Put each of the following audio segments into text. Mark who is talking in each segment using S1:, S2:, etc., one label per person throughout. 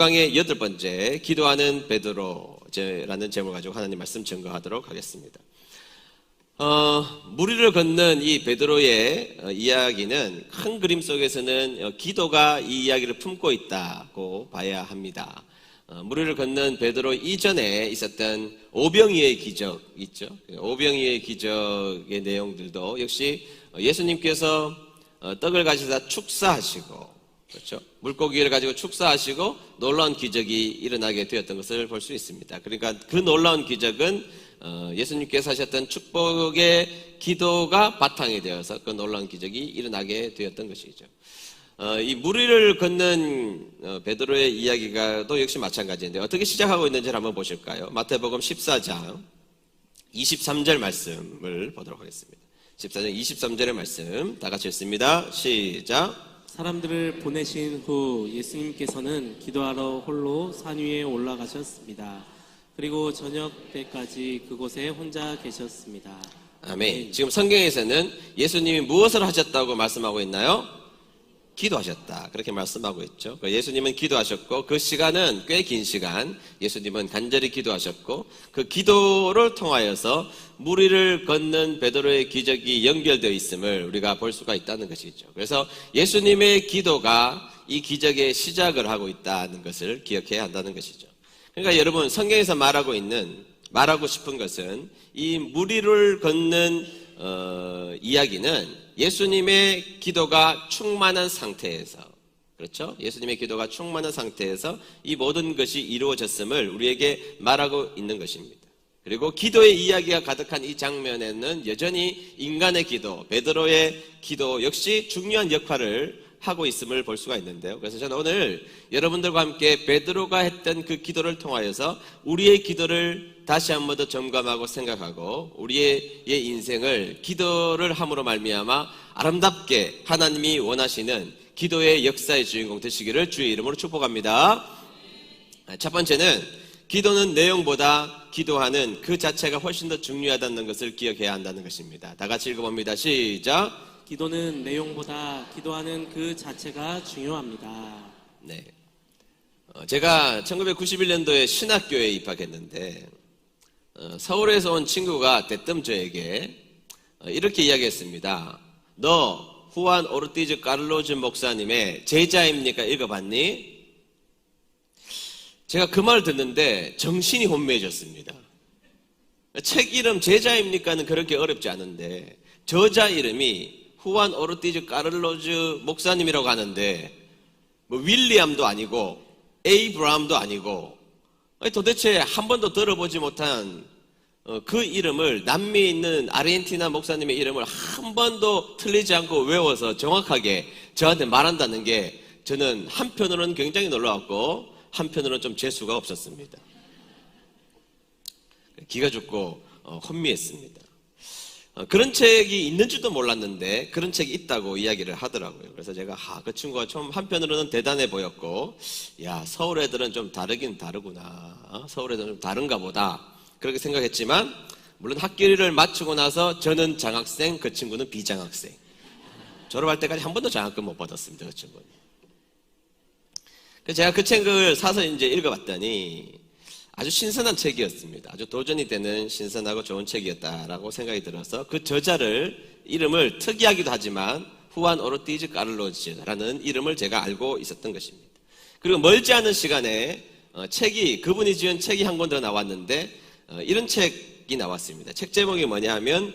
S1: 강의 8번째 기도하는 베드로라는 제목을 가지고 하나님 말씀 증거하도록 하겠습니다. 무리를 걷는 이 베드로의 이야기는 큰 그림 속에서는 기도가 이 이야기를 품고 있다고 봐야 합니다. 무리를 걷는 베드로 이전에 있었던 오병이의 기적 있죠. 오병이의 기적의 내용들도 역시 예수님께서 떡을 가지다 축사하시고, 그렇죠, 물고기를 가지고 축사하시고 놀라운 기적이 일어나게 되었던 것을 볼 수 있습니다. 그러니까 그 놀라운 기적은 예수님께서 하셨던 축복의 기도가 바탕이 되어서 그 놀라운 기적이 일어나게 되었던 것이죠. 이 무리를 걷는 베드로의 이야기가 또 역시 마찬가지인데 어떻게 시작하고 있는지를 한번 보실까요? 마태복음 14장 23절 말씀을 보도록 하겠습니다. 14장 23절의 말씀 다 같이 읽습니다. 시작.
S2: 사람들을 보내신 후 예수님께서는 기도하러 홀로 산 위에 올라가셨습니다. 그리고 저녁 때까지 그곳에 혼자 계셨습니다.
S1: 아멘. 지금 성경에서는 예수님이 무엇을 하셨다고 말씀하고 있나요? 기도하셨다, 그렇게 말씀하고 있죠. 예수님은 기도하셨고 그 시간은 꽤 긴 시간 예수님은 간절히 기도하셨고 그 기도를 통하여서 무리를 걷는 베드로의 기적이 연결되어 있음을 우리가 볼 수가 있다는 것이죠. 그래서 예수님의 기도가 이 기적의 시작을 하고 있다는 것을 기억해야 한다는 것이죠. 그러니까 여러분, 성경에서 말하고 싶은 것은 이 무리를 걷는 이야기는 예수님의 기도가 충만한 상태에서, 그렇죠? 예수님의 기도가 충만한 상태에서 이 모든 것이 이루어졌음을 우리에게 말하고 있는 것입니다. 그리고 기도의 이야기가 가득한 이 장면에는 여전히 인간의 기도, 베드로의 기도 역시 중요한 역할을 하고 있음을 볼 수가 있는데요. 그래서 저는 오늘 여러분들과 함께 베드로가 했던 그 기도를 통하여서 우리의 기도를 다시 한 번 더 점검하고 생각하고 우리의 인생을 기도를 함으로 말미암아 아름답게 하나님이 원하시는 기도의 역사의 주인공 되시기를 주의 이름으로 축복합니다. 첫 번째는 기도는 내용보다 기도하는 그 자체가 훨씬 더 중요하다는 것을 기억해야 한다는 것입니다. 다 같이 읽어봅니다. 시작.
S2: 기도는 내용보다 기도하는 그 자체가 중요합니다.
S1: 네. 제가 1991년도에 신학교에 입학했는데 서울에서 온 친구가 대뜸 저에게 이렇게 이야기했습니다. 너 후안 오르티즈 카를로즈 목사님의 제자입니까? 읽어봤니? 제가 그 말을 듣는데 정신이 혼미해졌습니다. 책 이름 제자입니까는 그렇게 어렵지 않은데 저자 이름이 후안 오르티즈 카를로즈 목사님이라고 하는데 뭐 윌리엄도 아니고 에이브라함도 아니고 도대체 한 번도 들어보지 못한 그 이름을, 남미에 있는 아르헨티나 목사님의 이름을 한 번도 틀리지 않고 외워서 정확하게 저한테 말한다는 게 저는 한편으로는 굉장히 놀라웠고 한편으로는 좀 재수가 없었습니다. 기가 죽고 혼미했습니다. 그런 책이 있는 줄도 몰랐는데 그런 책이 있다고 이야기를 하더라고요. 그래서 제가 그 친구가 좀 한편으로는 대단해 보였고, 야, 서울 애들은 좀 다르긴 다르구나, 서울 애들은 좀 다른가 보다, 그렇게 생각했지만 물론 학기를 마치고 나서 저는 장학생, 그 친구는 비장학생, 졸업할 때까지 한 번도 장학금 못 받았습니다. 그 친구는. 그래서 제가 그 책을 사서 이제 읽어봤더니 아주 신선한 책이었습니다. 아주 도전이 되는 신선하고 좋은 책이었다라고 생각이 들어서 그 저자를, 이름을 특이하기도 하지만 후안 오르티즈 카를로즈라는 이름을 제가 알고 있었던 것입니다. 그리고 멀지 않은 시간에 그분이 지은 책이 한 권 더 나왔는데 이런 책이 나왔습니다. 책 제목이 뭐냐 하면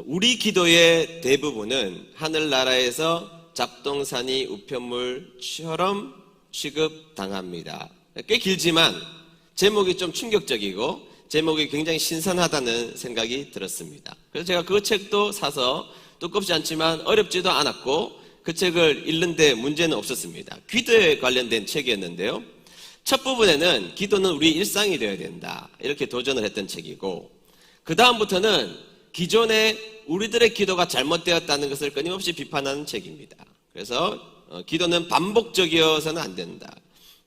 S1: 우리 기도의 대부분은 하늘나라에서 잡동사니 우편물처럼 취급당합니다. 꽤 길지만 제목이 좀 충격적이고 제목이 굉장히 신선하다는 생각이 들었습니다. 그래서 제가 그 책도 사서 두껍지 않지만 어렵지도 않았고 그 책을 읽는데 문제는 없었습니다. 기도에 관련된 책이었는데요. 첫 부분에는 기도는 우리 일상이 되어야 된다, 이렇게 도전을 했던 책이고, 그 다음부터는 기존에 우리들의 기도가 잘못되었다는 것을 끊임없이 비판하는 책입니다. 그래서 기도는 반복적이어서는 안 된다,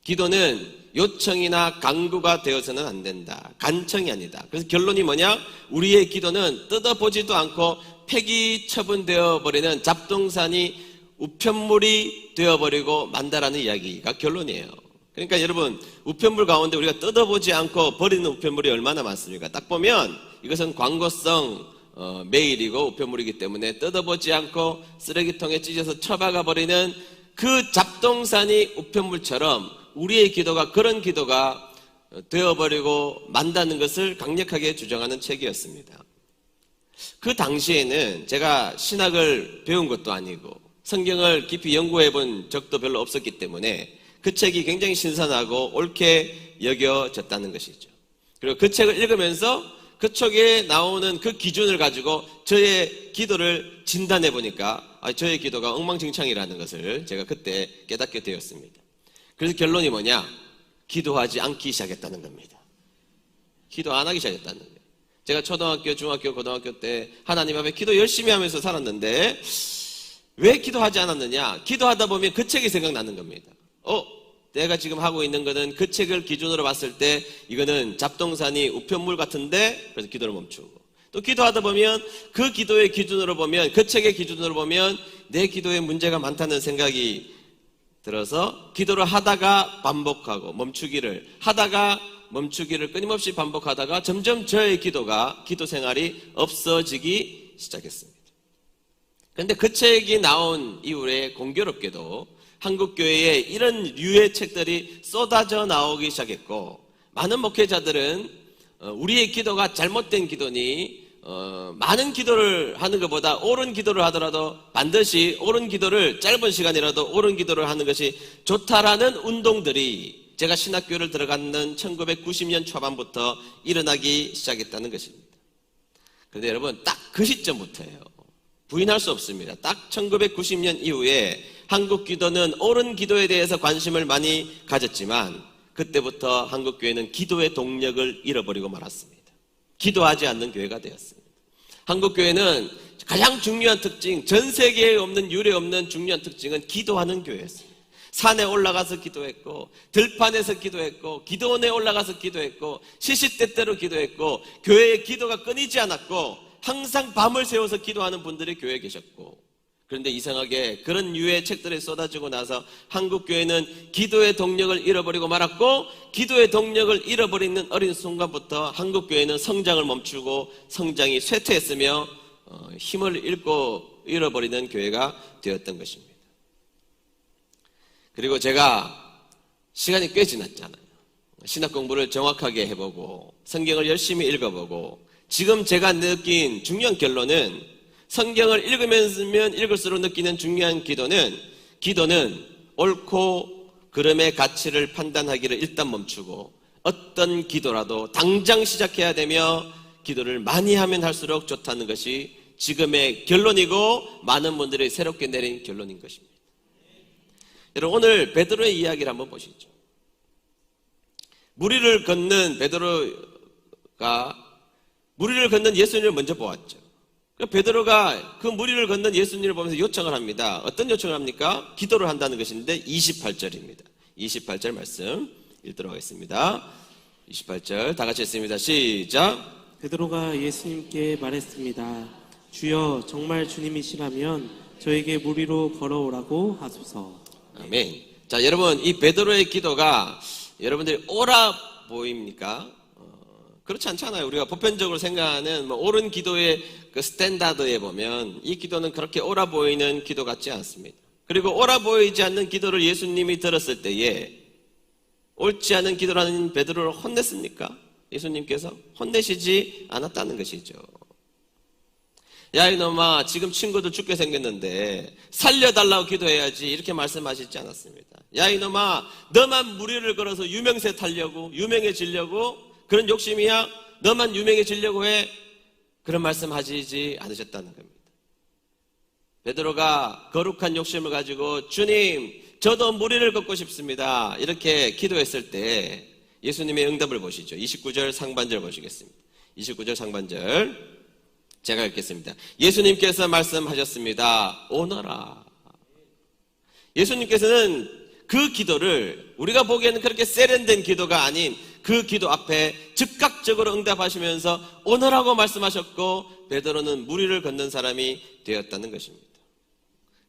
S1: 기도는 요청이나 강구가 되어서는 안 된다, 간청이 아니다. 그래서 결론이 뭐냐? 우리의 기도는 뜯어보지도 않고 폐기 처분되어 버리는 잡동사니 우편물이 되어버리고 만다라는 이야기가 결론이에요. 그러니까 여러분, 우편물 가운데 우리가 뜯어보지 않고 버리는 우편물이 얼마나 많습니까? 딱 보면 이것은 광고성 메일이고 우편물이기 때문에 뜯어보지 않고 쓰레기통에 찢어서 처박아 버리는 그 잡동사니 우편물처럼 우리의 기도가 그런 기도가 되어버리고 만다는 것을 강력하게 주장하는 책이었습니다. 그 당시에는 제가 신학을 배운 것도 아니고 성경을 깊이 연구해 본 적도 별로 없었기 때문에 그 책이 굉장히 신선하고 옳게 여겨졌다는 것이죠. 그리고 그 책을 읽으면서 그 책에 나오는 그 기준을 가지고 저의 기도를 진단해 보니까 저의 기도가 엉망진창이라는 것을 제가 그때 깨닫게 되었습니다. 그래서 결론이 뭐냐? 기도하지 않기 시작했다는 겁니다. 기도 안 하기 시작했다는 거예요. 제가 초등학교, 중학교, 고등학교 때 하나님 앞에 기도 열심히 하면서 살았는데 왜 기도하지 않았느냐? 기도하다 보면 그 책이 생각나는 겁니다. 내가 지금 하고 있는 거는 그 책을 기준으로 봤을 때 이거는 잡동사니 우편물 같은데, 그래서 기도를 멈추고, 또 기도하다 보면 그 기도의 기준으로 보면, 그 책의 기준으로 보면 내 기도에 문제가 많다는 생각이 들어서 기도를 하다가 반복하고 멈추기를 하다가 멈추기를 끊임없이 반복하다가 점점 저의 기도 생활이 없어지기 시작했습니다. 그런데 그 책이 나온 이후에 공교롭게도 한국교회에 이런 류의 책들이 쏟아져 나오기 시작했고, 많은 목회자들은 우리의 기도가 잘못된 기도니 많은 기도를 하는 것보다 옳은 기도를 하더라도 반드시 옳은 기도를 짧은 시간이라도 옳은 기도를 하는 것이 좋다라는 운동들이 제가 신학교를 들어갔는 1990년 초반부터 일어나기 시작했다는 것입니다. 그런데 여러분, 딱 그 시점부터예요. 부인할 수 없습니다. 딱 1990년 이후에 한국 기도는 옳은 기도에 대해서 관심을 많이 가졌지만 그때부터 한국 교회는 기도의 동력을 잃어버리고 말았습니다. 기도하지 않는 교회가 되었습니다. 한국 교회는 가장 중요한 특징, 전 세계에 없는 유례 없는 중요한 특징은 기도하는 교회였습니다. 산에 올라가서 기도했고, 들판에서 기도했고, 기도원에 올라가서 기도했고, 시시때때로 기도했고, 교회의 기도가 끊이지 않았고, 항상 밤을 새워서 기도하는 분들이 교회에 계셨고, 그런데 이상하게 그런 유의 책들이 쏟아지고 나서 한국 교회는 기도의 동력을 잃어버리고 말았고, 기도의 동력을 잃어버리는 어린 순간부터 한국 교회는 성장을 멈추고 성장이 쇠퇴했으며 힘을 잃어버리는 교회가 되었던 것입니다. 그리고 제가 시간이 꽤 지났잖아요. 신학 공부를 정확하게 해보고 성경을 열심히 읽어보고, 지금 제가 느낀 중요한 결론은, 성경을 읽으면 읽을수록 느끼는 중요한 기도는 옳고 그름의 가치를 판단하기를 일단 멈추고, 어떤 기도라도 당장 시작해야 되며 기도를 많이 하면 할수록 좋다는 것이 지금의 결론이고 많은 분들이 새롭게 내린 결론인 것입니다. 여러분, 오늘 베드로의 이야기를 한번 보시죠. 무리를 걷는 예수님을 먼저 보았죠. 베드로가 그 무리를 걷는 예수님을 보면서 요청을 합니다. 어떤 요청을 합니까? 기도를 한다는 것인데 28절입니다. 28절 말씀 읽도록 하겠습니다. 28절 다 같이 읽습니다. 시작.
S2: 베드로가 예수님께 말했습니다. 주여, 정말 주님이시라면 저에게 무리로 걸어오라고 하소서.
S1: 아멘. 자, 여러분, 이 베드로의 기도가 여러분들이 옳아 보입니까? 그렇지 않잖아요. 우리가 보편적으로 생각하는 옳은 기도의 그 스탠다드에 보면 이 기도는 그렇게 옳아 보이는 기도 같지 않습니다. 그리고 옳아 보이지 않는 기도를 예수님이 들었을 때에 옳지 않은 기도라는 베드로를 혼냈습니까? 예수님께서 혼내시지 않았다는 것이죠. 야, 이놈아, 지금 친구들 죽게 생겼는데 살려달라고 기도해야지, 이렇게 말씀하시지 않았습니다. 야, 이놈아, 너만 무리를 걸어서 유명세 타려고, 유명해지려고 그런 욕심이야? 너만 유명해지려고 해? 그런 말씀 하시지 않으셨다는 겁니다. 베드로가 거룩한 욕심을 가지고 주님, 저도 무리를 걷고 싶습니다, 이렇게 기도했을 때 예수님의 응답을 보시죠. 29절 상반절 보시겠습니다. 29절 상반절 제가 읽겠습니다. 예수님께서 말씀하셨습니다. 오너라. 예수님께서는 그 기도를, 우리가 보기에는 그렇게 세련된 기도가 아닌 그 기도 앞에 즉각적으로 응답하시면서 오너라고 말씀하셨고, 베드로는 무리를 걷는 사람이 되었다는 것입니다.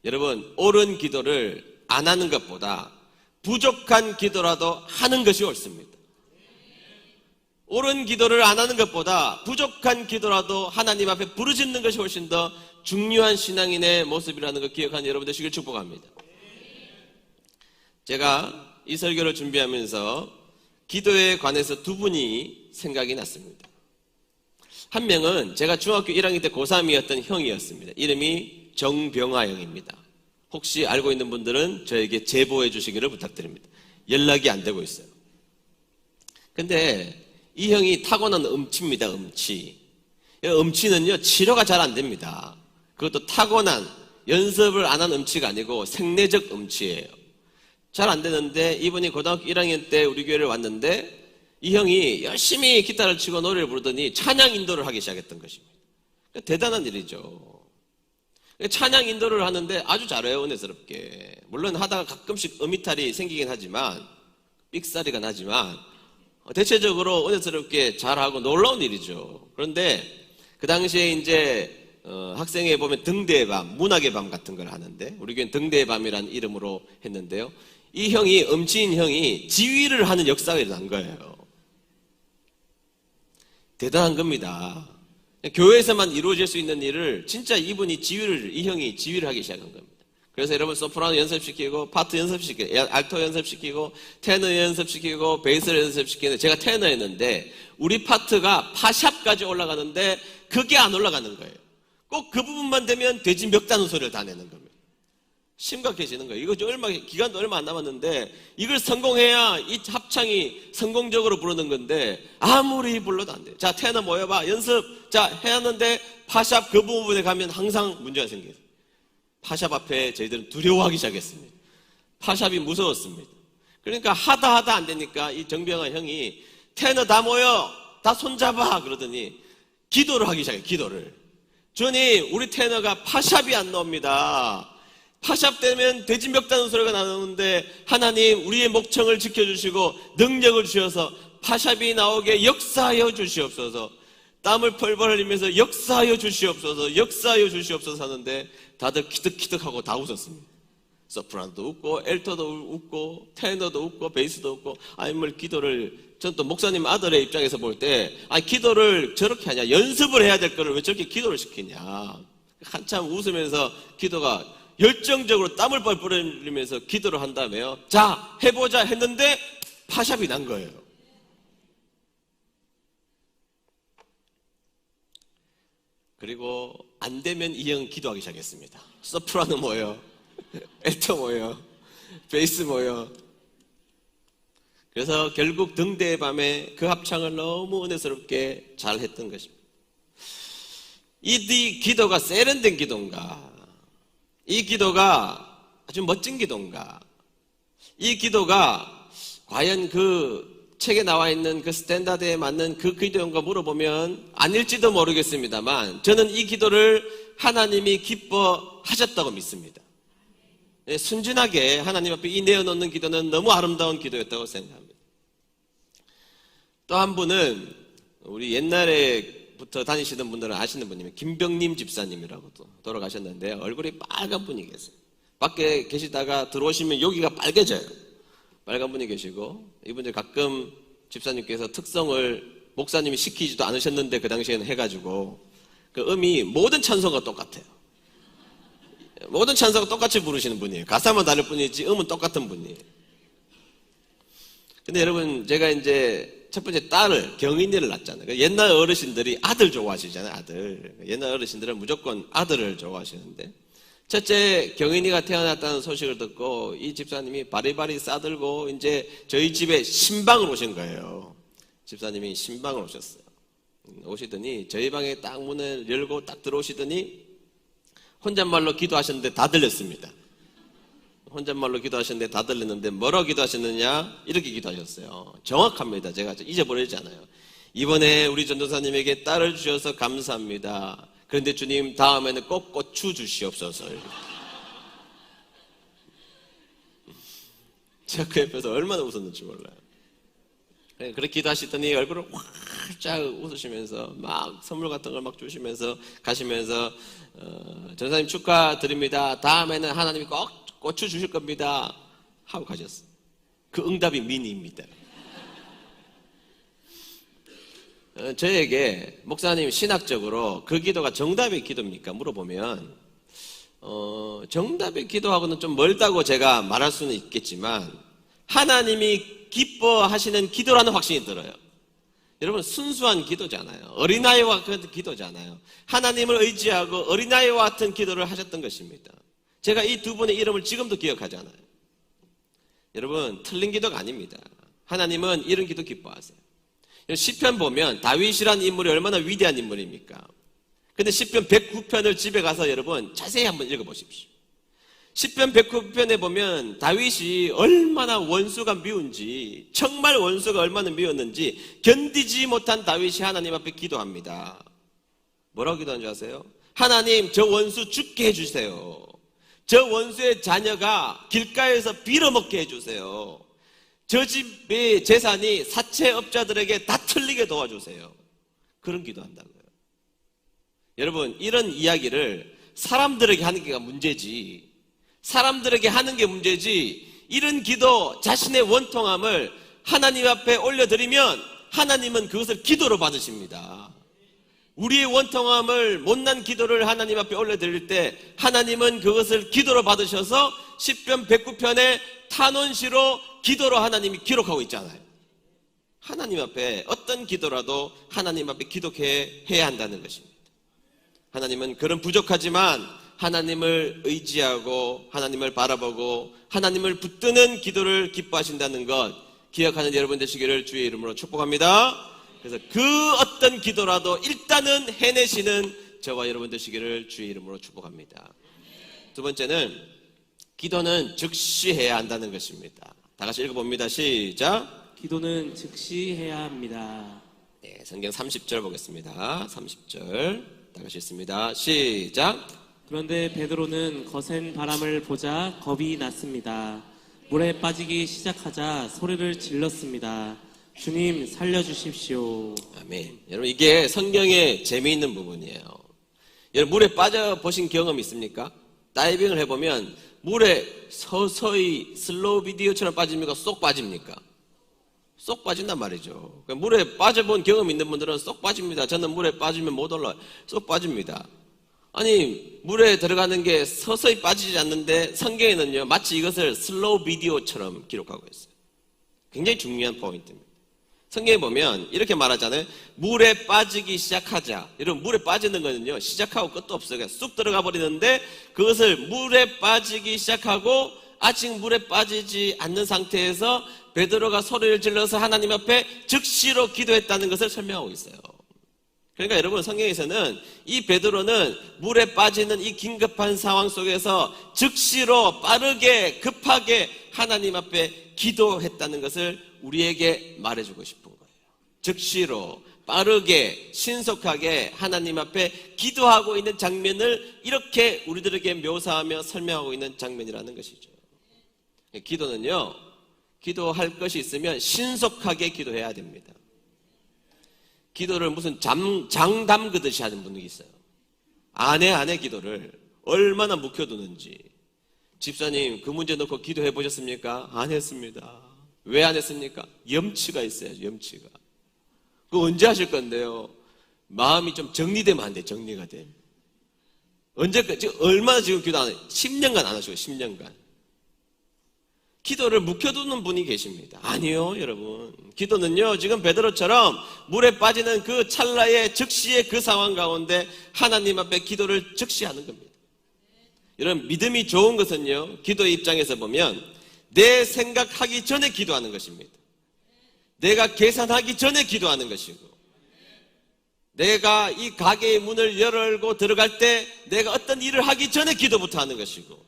S1: 여러분, 옳은 기도를 안 하는 것보다 부족한 기도라도 하는 것이 옳습니다. 옳은 기도를 안 하는 것보다 부족한 기도라도 하나님 앞에 부르짖는 것이 훨씬 더 중요한 신앙인의 모습이라는 걸 기억하는 여러분 되시길 축복합니다. 제가 이 설교를 준비하면서 기도에 관해서 두 분이 생각이 났습니다. 한 명은 제가 중학교 1학년 때 고3이었던 형이었습니다. 이름이 정병화 형입니다. 혹시 알고 있는 분들은 저에게 제보해 주시기를 부탁드립니다. 연락이 안 되고 있어요. 근데 이 형이 타고난 음치입니다. 음치. 음치는요 치료가 잘 안 됩니다. 그것도 타고난 연습을 안 한 음치가 아니고 생내적 음치예요. 잘 안 되는데 이분이 고등학교 1학년 때 우리 교회를 왔는데 이 형이 열심히 기타를 치고 노래를 부르더니 찬양 인도를 하기 시작했던 것입니다. 대단한 일이죠. 찬양 인도를 하는데 아주 잘해요. 은혜스럽게. 물론 하다가 가끔씩 음이탈이 생기긴 하지만 삑사리가 나지만 대체적으로 은혜스럽게 잘하고 놀라운 일이죠. 그런데 그 당시에 이제 학생회 보면 등대의 밤, 문학의 밤 같은 걸 하는데 우리 교회는 등대의 밤이라는 이름으로 했는데요. 이 형이 음치인 형이 지휘를 하는 역사가 일어난 거예요. 대단한 겁니다. 교회에서만 이루어질 수 있는 일을 진짜 이 형이 지휘를 하기 시작한 겁니다. 그래서 여러분 소프라노 연습시키고 파트 연습시키고 알토 연습시키고 테너 연습시키고 베이스를 연습시키는데 제가 테너였는데 우리 파트가 파샵까지 올라가는데 그게 안 올라가는 거예요. 꼭 그 부분만 되면 돼지 멱다는 소리를 다 내는 겁니다. 심각해지는 거예요. 이거 기간도 얼마 안 남았는데 이걸 성공해야 이 합창이 성공적으로 부르는 건데 아무리 불러도 안 돼요. 자, 테너 모여봐. 연습. 자, 해왔는데 파샵 그 부분에 가면 항상 문제가 생겨요. 파샵 앞에 저희들은 두려워하기 시작했습니다. 파샵이 무서웠습니다. 그러니까 하다 안 되니까 이 정병환 형이 테너 다 모여. 다 손잡아. 그러더니 기도를 하기 시작해요. 기도를. 주님, 우리 테너가 파샵이 안 나옵니다. 파샵 되면 돼지 멱다는 소리가 나오는데 하나님 우리의 목청을 지켜주시고 능력을 주셔서 파샵이 나오게 역사하여 주시옵소서. 땀을 펄펄 흘리면서 역사하여 주시옵소서 하는데 다들 키득키득하고 다 웃었습니다. 소프라노도 웃고 엘토도 웃고 테너도 웃고 베이스도 웃고 아니면 기도를 전 또 목사님 아들의 입장에서 볼 때 기도를 저렇게 하냐 연습을 해야 될 거를 왜 저렇게 기도를 시키냐 한참 웃으면서 기도가 열정적으로 땀을 뻘뻘 흘리면서 기도를 한다며요. 자, 해보자 했는데 파샵이 난 거예요. 그리고 안 되면 이 형 기도하기 시작했습니다. 소프라노 모여, 엘토 모여, 베이스 모여. 그래서 결국 등대의 밤에 그 합창을 너무 은혜스럽게 잘 했던 것입니다. 이 기도가 세련된 기도인가? 이 기도가 아주 멋진 기도인가? 이 기도가 과연 그 책에 나와 있는 그 스탠다드에 맞는 그 기도인가 물어보면 아닐지도 모르겠습니다만 저는 이 기도를 하나님이 기뻐하셨다고 믿습니다. 순진하게 하나님 앞에 이 내어놓는 기도는 너무 아름다운 기도였다고 생각합니다. 또 한 분은 우리 옛날에부터 다니시던 분들은 아시는 분이면 김병림 집사님이라고 또 돌아가셨는데 얼굴이 빨간 분이 계세요. 밖에 계시다가 들어오시면 여기가 빨개져요. 빨간 분이 계시고 이분들 가끔 집사님께서 특성을 목사님이 시키지도 않으셨는데 그 당시에는 해가지고 그 음이 모든 찬송가 똑같아요. 모든 찬송가 똑같이 부르시는 분이에요. 가사만 다를 뿐이지 음은 똑같은 분이에요. 근데 여러분 제가 이제 첫 번째 딸을 경인이를 낳았잖아요. 옛날 어르신들이 아들 좋아하시잖아요. 아들. 옛날 어르신들은 무조건 아들을 좋아하시는데 첫째 경인이가 태어났다는 소식을 듣고 이 집사님이 바리바리 싸들고 이제 저희 집에 신방을 오신 거예요. 집사님이 신방을 오셨어요. 오시더니 저희 방에 딱 문을 열고 딱 들어오시더니 혼잣말로 기도하셨는데 다 들렸습니다. 혼잣말로 기도하셨는데 다 들렸는데 뭐라고 기도하셨느냐? 이렇게 기도하셨어요. 정확합니다. 제가 잊어버리지 않아요. 이번에 우리 전도사님에게 딸을 주셔서 감사합니다. 그런데 주님 다음에는 꼭 고추 주시옵소서. 제가 그 옆에서 얼마나 웃었는지 몰라요. 그렇게 기도하시더니 얼굴을 활짝 웃으시면서 막 선물 같은 걸 막 주시면서 가시면서 전사님 축하드립니다. 다음에는 하나님이 꼭 고추 주실 겁니다. 하고 가셨어요. 그 응답이 미니입니다. 저에게 목사님 신학적으로 그 기도가 정답의 기도입니까? 물어보면 정답의 기도하고는 좀 멀다고 제가 말할 수는 있겠지만 하나님이 기뻐하시는 기도라는 확신이 들어요. 여러분 순수한 기도잖아요. 어린아이와 같은 기도잖아요. 하나님을 의지하고 어린아이와 같은 기도를 하셨던 것입니다. 제가 이 두 분의 이름을 지금도 기억하잖아요. 여러분 틀린 기도가 아닙니다. 하나님은 이런 기도 기뻐하세요. 시편 보면 다윗이라는 인물이 얼마나 위대한 인물입니까? 근데 시편 109편을 집에 가서 여러분 자세히 한번 읽어보십시오. 시편 109편에 보면 다윗이 얼마나 원수가 미운지, 정말 원수가 얼마나 미웠는지 견디지 못한 다윗이 하나님 앞에 기도합니다. 뭐라고 기도하는 줄 아세요? 하나님, 저 원수 죽게 해주세요. 저 원수의 자녀가 길가에서 빌어먹게 해주세요. 저 집의 재산이 사채업자들에게 다 틀리게 도와주세요. 그런 기도한다고요. 여러분, 이런 이야기를 사람들에게 하는 게 문제지, 사람들에게 하는 게 문제지, 이런 기도, 자신의 원통함을 하나님 앞에 올려드리면 하나님은 그것을 기도로 받으십니다. 우리의 원통함을, 못난 기도를 하나님 앞에 올려드릴 때 하나님은 그것을 기도로 받으셔서 시편 109편에 탄원시로 기도로 하나님이 기록하고 있잖아요. 하나님 앞에 어떤 기도라도 하나님 앞에 기록해야 한다는 것입니다. 하나님은 그런 부족하지만 하나님을 의지하고 하나님을 바라보고 하나님을 붙드는 기도를 기뻐하신다는 것 기억하는 여러분 되시기를 주의 이름으로 축복합니다. 그래서 그 어떤 기도라도 일단은 해내시는 저와 여러분 되시기를 주의 이름으로 축복합니다. 두 번째는 기도는 즉시 해야 한다는 것입니다. 다 같이 읽어봅니다. 시작.
S2: 기도는 즉시 해야 합니다.
S1: 네, 성경 30절 보겠습니다. 30절 다 같이 읽습니다. 시작.
S2: 그런데 베드로는 거센 바람을 보자 겁이 났습니다. 물에 빠지기 시작하자 소리를 질렀습니다. 주님 살려주십시오.
S1: 아멘. 여러분 이게 성경의 재미있는 부분이에요. 여러분 물에 빠져보신 경험 있습니까? 다이빙을 해보면 물에 서서히 슬로우 비디오처럼 빠집니까? 쏙 빠집니까? 쏙 빠진단 말이죠. 물에 빠져본 경험 있는 분들은 쏙 빠집니다. 저는 물에 빠지면 못 올라요. 쏙 빠집니다. 아니 물에 들어가는 게 서서히 빠지지 않는데 성경에는요 마치 이것을 슬로우 비디오처럼 기록하고 있어요. 굉장히 중요한 포인트입니다. 성경에 보면 이렇게 말하잖아요. 물에 빠지기 시작하자. 여러분 물에 빠지는 거는요 시작하고 끝도 없어요. 그냥 쑥 들어가 버리는데 그것을 물에 빠지기 시작하고 아직 물에 빠지지 않는 상태에서 베드로가 소리를 질러서 하나님 앞에 즉시로 기도했다는 것을 설명하고 있어요. 그러니까 여러분 성경에서는 이 베드로는 물에 빠지는 이 긴급한 상황 속에서 즉시로 빠르게 급하게 하나님 앞에 기도했다는 것을 우리에게 말해주고 싶은 거예요. 즉시로 빠르게 신속하게 하나님 앞에 기도하고 있는 장면을 이렇게 우리들에게 묘사하며 설명하고 있는 장면이라는 것이죠. 기도는요 기도할 것이 있으면 신속하게 기도해야 됩니다. 기도를 무슨 장 담그듯이 하는 분이 있어요. 안에 기도를 얼마나 묵혀두는지. 집사님 그 문제 놓고 기도해 보셨습니까? 안 했습니다. 왜 안 했습니까? 염치가 있어야죠. 염치가. 그거 언제 하실 건데요? 마음이 좀 정리되면 안 돼. 정리가 돼. 언제까지? 얼마나 지금 기도 안 해요? 10년간 안 하시고 10년간. 기도를 묵혀두는 분이 계십니다. 아니요, 여러분. 기도는요, 지금 베드로처럼 물에 빠지는 그 찰나의 즉시의 그 상황 가운데 하나님 앞에 기도를 즉시 하는 겁니다. 여러분, 믿음이 좋은 것은요, 기도의 입장에서 보면 내 생각하기 전에 기도하는 것입니다. 내가 계산하기 전에 기도하는 것이고, 내가 이 가게의 문을 열고 들어갈 때 내가 어떤 일을 하기 전에 기도부터 하는 것이고,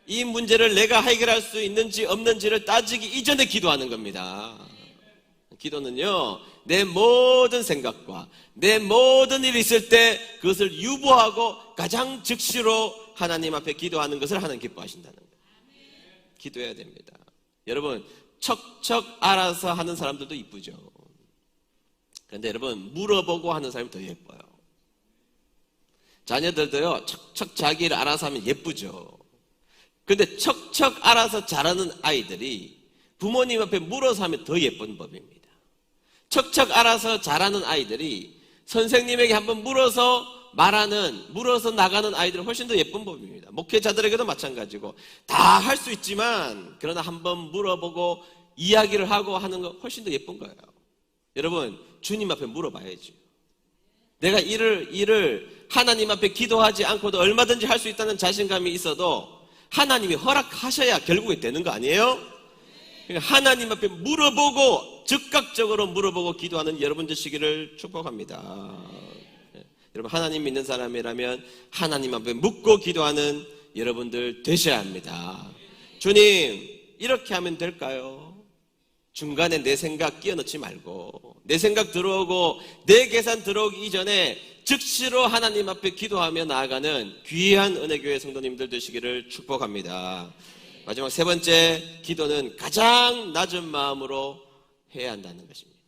S1: 이 문제를 내가 해결할 수 있는지 없는지를 따지기 이전에 기도하는 겁니다. 기도는요, 내 모든 생각과 내 모든 일이 있을 때 그것을 유보하고 가장 즉시로 하나님 앞에 기도하는 것을 하나님 기뻐하신다는 거예요. 기도해야 됩니다. 여러분, 척척 알아서 하는 사람들도 이쁘죠. 그런데 여러분, 물어보고 하는 사람이 더 예뻐요. 자녀들도요, 척척 자기 일 알아서 하면 예쁘죠. 근데 척척 알아서 잘하는 아이들이 부모님 앞에 물어서 하면 더 예쁜 법입니다. 척척 알아서 잘하는 아이들이 선생님에게 한번 물어서 나가는 아이들은 훨씬 더 예쁜 법입니다. 목회자들에게도 마찬가지고 다 할 수 있지만 그러나 한번 물어보고 이야기를 하고 하는 거 훨씬 더 예쁜 거예요. 여러분, 주님 앞에 물어봐야죠. 내가 일을 하나님 앞에 기도하지 않고도 얼마든지 할 수 있다는 자신감이 있어도 하나님이 허락하셔야 결국에 되는 거 아니에요? 그러니까 하나님 앞에 물어보고 즉각적으로 물어보고 기도하는 여러분 되시기를 축복합니다. 여러분, 하나님 믿는 사람이라면 하나님 앞에 묻고 기도하는 여러분들 되셔야 합니다. 주님, 이렇게 하면 될까요? 중간에 내 생각 끼워 넣지 말고 내 생각 들어오고 내 계산 들어오기 이전에 즉시로 하나님 앞에 기도하며 나아가는 귀한 은혜교회 성도님들 되시기를 축복합니다. 마지막 세 번째, 기도는 가장 낮은 마음으로 해야 한다는 것입니다.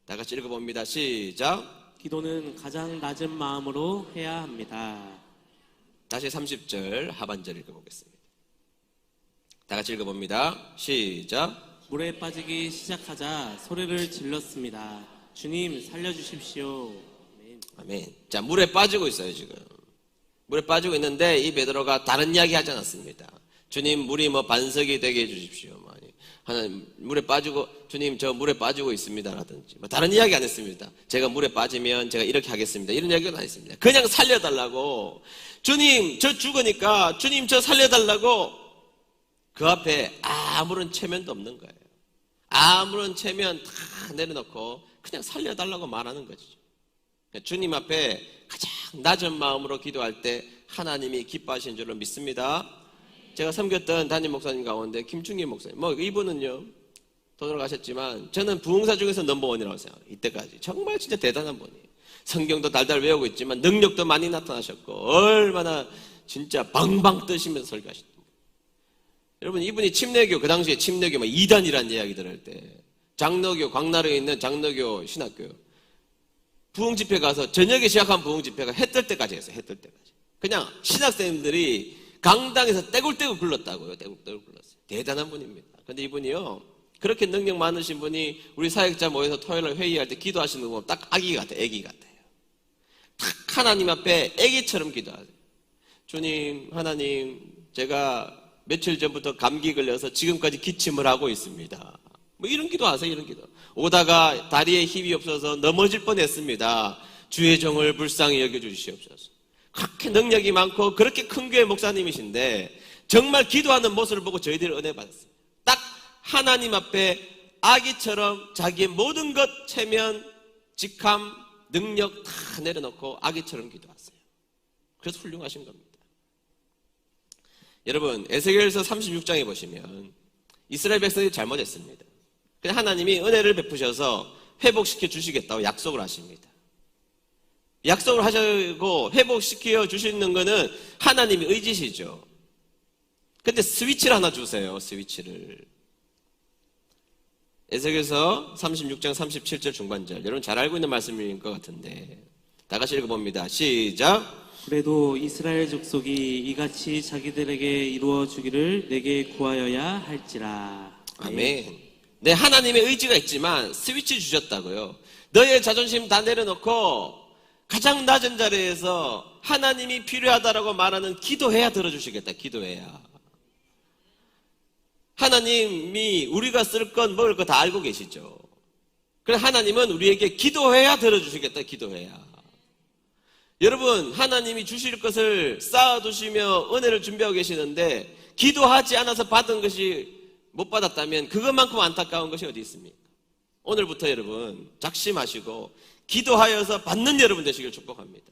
S1: 다 같이 읽어봅니다. 시작.
S2: 기도는 가장 낮은 마음으로 해야 합니다.
S1: 다시 30절 하반절 읽어보겠습니다. 다 같이 읽어봅니다. 시작.
S2: 물에 빠지기 시작하자 소리를 질렀습니다. 주님 살려주십시오.
S1: 아멘. 자, 물에 빠지고 있어요, 지금. 물에 빠지고 있는데 이 베드로가 다른 이야기 하지 않았습니다. 주님, 물이 반석이 되게 해주십시오. 하나님, 물에 빠지고, 주님, 저 물에 빠지고 있습니다. 라든지. 다른 이야기 안 했습니다. 제가 물에 빠지면 제가 이렇게 하겠습니다. 이런 이야기는 안 했습니다. 그냥 살려달라고. 주님, 저 죽으니까, 주님, 저 살려달라고. 그 앞에 아무런 체면도 없는 거예요. 아무런 체면 다 내려놓고 그냥 살려달라고 말하는 거죠. 주님 앞에 가장 낮은 마음으로 기도할 때 하나님이 기뻐하시는 줄로 믿습니다. 제가 섬겼던 담임 목사님 가운데 김충기 목사님, 이분은요 돌아가셨지만 저는 부흥사 중에서 넘버원이라고 생각해요. 이때까지 정말 진짜 대단한 분이에요. 성경도 달달 외우고 있지만 능력도 많이 나타나셨고 얼마나 진짜 방방 뜨시면서 설교하셨던 분이에요. 여러분, 이분이 침례교, 그 당시에 침례교 2단이라는 이야기 들을 때 장로교, 광나루에 있는 장로교 신학교 부흥집회 가서 저녁에 시작한 부흥집회가 해 뜰 때까지 했어요. 해 뜰 때까지. 그냥 신학생들이 강당에서 떼굴떼굴 굴렀다고요. 떼굴떼굴 굴렀어요. 대단한 분입니다. 근데 이분이요, 그렇게 능력 많으신 분이 우리 사역자 모여서 토요일날 회의할 때 기도하시는 거 보면 딱 아기 같아요. 애기 같아요. 딱 하나님 앞에 애기처럼 기도하세요. 주님, 하나님, 제가 며칠 전부터 감기 걸려서 지금까지 기침을 하고 있습니다. 이런 기도 하세요. 이런 기도. 오다가 다리에 힘이 없어서 넘어질 뻔했습니다. 주의 종을 불쌍히 여겨주시옵소서. 그렇게 능력이 많고 그렇게 큰 교회 목사님이신데 정말 기도하는 모습을 보고 저희들이 은혜 받았어요. 딱 하나님 앞에 아기처럼 자기의 모든 것, 체면, 직함, 능력 다 내려놓고 아기처럼 기도하세요. 그래서 훌륭하신 겁니다. 여러분, 에스겔서 36장에 보시면 이스라엘 백성이 잘못했습니다. 그냥 하나님이 은혜를 베푸셔서 회복시켜 주시겠다고 약속을 하십니다. 약속을 하시고 회복시켜 주시는 거는 하나님의 의지시죠. 근데 스위치를 하나 주세요. 스위치를. 에스겔서 36장 37절 중반절, 여러분 잘 알고 있는 말씀인 것 같은데 다 같이 읽어봅니다. 시작.
S2: 그래도 이스라엘 족속이 이같이 자기들에게 이루어 주기를 내게 구하여야 할지라.
S1: 아멘. 네, 하나님의 의지가 있지만 스위치 주셨다고요. 너의 자존심 다 내려놓고 가장 낮은 자리에서 하나님이 필요하다라고 말하는 기도해야 들어주시겠다. 기도해야. 하나님이 우리가 쓸 건 먹을 거 다 알고 계시죠. 그래, 하나님은 우리에게 기도해야 들어주시겠다. 기도해야. 여러분, 하나님이 주실 것을 쌓아두시며 은혜를 준비하고 계시는데 기도하지 않아서 받은 것이 못 받았다면 그것만큼 안타까운 것이 어디 있습니까? 오늘부터 여러분 작심하시고 기도하여서 받는 여러분 되시길 축복합니다.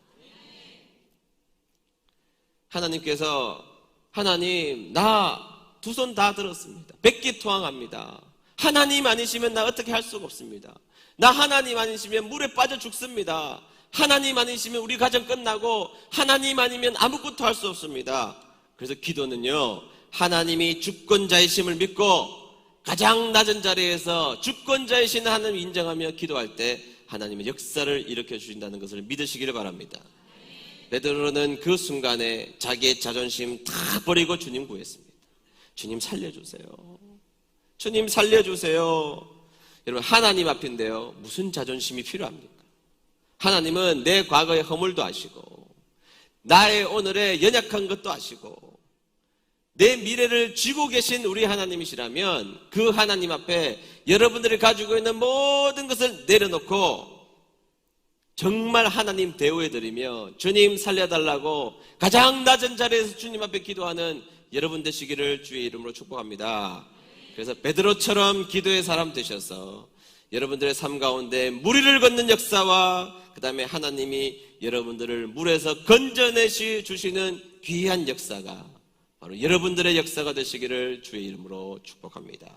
S1: 하나님께서, 하나님, 나 두 손 다 들었습니다. 백기투항합니다. 하나님 아니시면 나 어떻게 할 수가 없습니다. 나 하나님 아니시면 물에 빠져 죽습니다. 하나님 아니시면 우리 가정 끝나고 하나님 아니면 아무것도 할 수 없습니다. 그래서 기도는요, 하나님이 주권자이심을 믿고 가장 낮은 자리에서 주권자이신 하나님을 인정하며 기도할 때 하나님의 역사를 일으켜 주신다는 것을 믿으시기를 바랍니다. 베드로는 그 순간에 자기의 자존심 다 버리고 주님 구했습니다. 주님 살려주세요. 주님 살려주세요. 여러분, 하나님 앞인데요, 무슨 자존심이 필요합니까? 하나님은 내 과거의 허물도 아시고 나의 오늘의 연약한 것도 아시고 내 미래를 쥐고 계신 우리 하나님이시라면 그 하나님 앞에 여러분들이 가지고 있는 모든 것을 내려놓고 정말 하나님 대우해드리며 주님 살려달라고 가장 낮은 자리에서 주님 앞에 기도하는 여러분 되시기를 주의 이름으로 축복합니다. 그래서 베드로처럼 기도의 사람 되셔서 여러분들의 삶 가운데 무리를 걷는 역사와 그 다음에 하나님이 여러분들을 물에서 건져내시 주시는 귀한 역사가 바로 여러분들의 역사가 되시기를 주의 이름으로 축복합니다.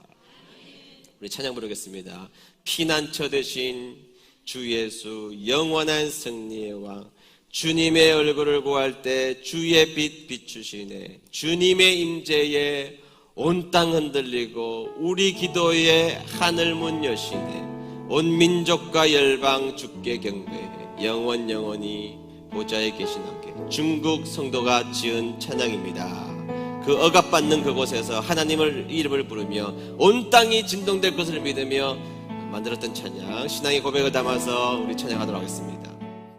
S1: 우리 찬양 부르겠습니다. 피난처 되신 주 예수 영원한 승리의 왕, 주님의 얼굴을 구할 때 주의 빛 비추시네. 주님의 임재에 온 땅 흔들리고 우리 기도에 하늘문 여시네. 온 민족과 열방 주께 경배해 영원히 보좌에 계신 함께. 중국 성도가 지은 찬양입니다. 그 억압받는 그곳에서 하나님을 이름을 부르며 온 땅이 진동될 것을 믿으며 만들었던 찬양, 신앙의 고백을 담아서 우리 찬양하도록 하겠습니다.